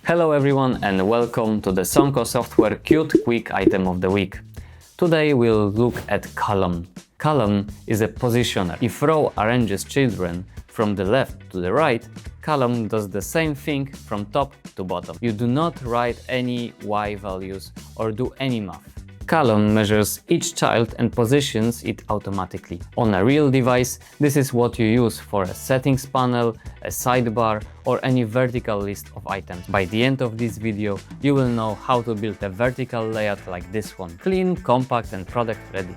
Hello everyone and welcome to the Somco software cute quick item of the week. Today we'll look at column. Column is a positioner. If row arranges children from the left to the right, column does the same thing from top to bottom. You do not write any y values or do any math. Column measures each child and positions it automatically. On a real device, this is what you use for a settings panel, a sidebar, or any vertical list of items. By the end of this video, you will know how to build a vertical layout like this one. Clean, compact, and product ready.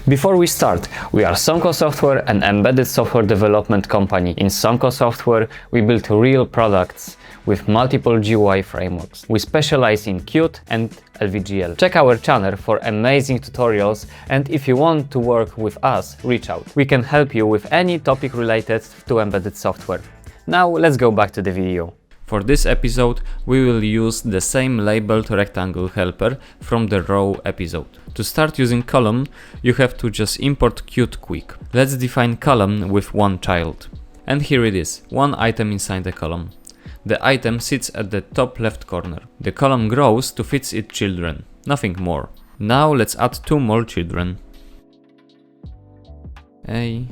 Before we start, we are Somco Software, an embedded software development company. In Somco Software, we build real products with multiple GUI frameworks. We specialize in Qt and LVGL. Check our channel for amazing tutorials, and if you want to work with us, reach out. We can help you with any topic related to embedded software. Now let's go back to the video. For this episode, we will use the same labeled rectangle helper from the row episode. To start using column, you have to just import Qt quick. Let's define column with one child. And here it is, one item inside the column. The item sits at the top left corner. The column grows to fit its children, nothing more. Now let's add two more children. A,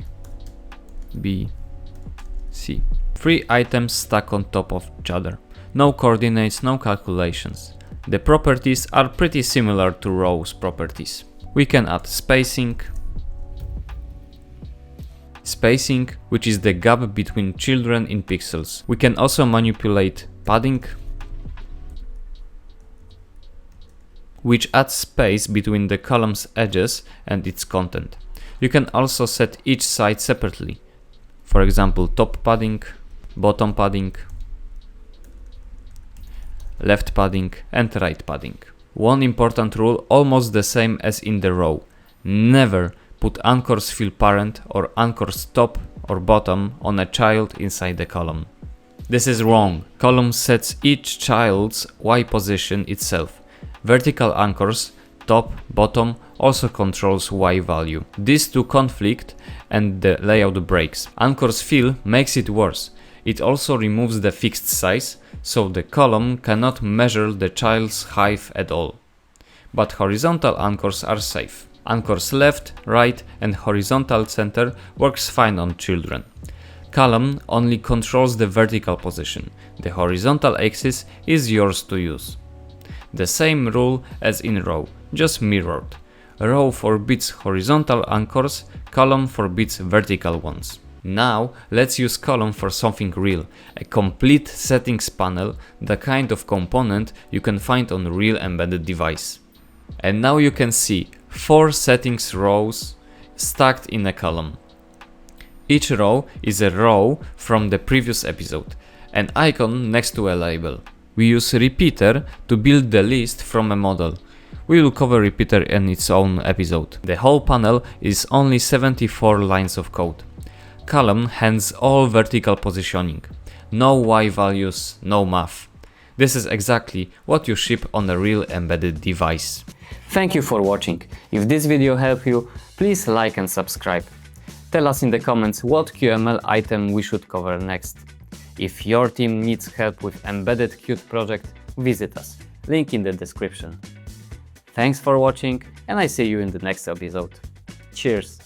B, C. Three items stack on top of each other. No coordinates, no calculations. The properties are pretty similar to rows properties. We can add spacing, which is the gap between children in pixels. We can also manipulate padding, which adds space between the column's edges and its content. You can also set each side separately. For example, top padding, bottom padding, left padding, and right padding. One important rule, almost the same as in the row: never put anchors.fill parent or anchors.top or bottom on a child inside the column. This is wrong. Column sets each child's y position itself. Vertical anchors, top, bottom, also controls y value. These two conflict and the layout breaks. Anchors.fill makes it worse. It also removes the fixed size, so the column cannot measure the child's height at all. But horizontal anchors are safe. Anchors left, right, and horizontal center works fine on children. Column only controls the vertical position. The horizontal axis is yours to use. The same rule as in row, just mirrored. Row forbids horizontal anchors, column forbids vertical ones. Now let's use column for something real, a complete settings panel, the kind of component you can find on a real embedded device. And now you can see 4 settings rows stacked in a column. Each row is a row from the previous episode, an icon next to a label. We use repeater to build the list from a model. We will cover repeater in its own episode. The whole panel is only 74 lines of code. Column handles all vertical positioning. No y values, no math. This is exactly what you ship on a real embedded device. Thank you for watching. If this video helped you, please like and subscribe. Tell us in the comments what QML item we should cover next. If your team needs help with embedded Qt project, visit us. Link in the description. Thanks for watching, and I see you in the next episode. Cheers!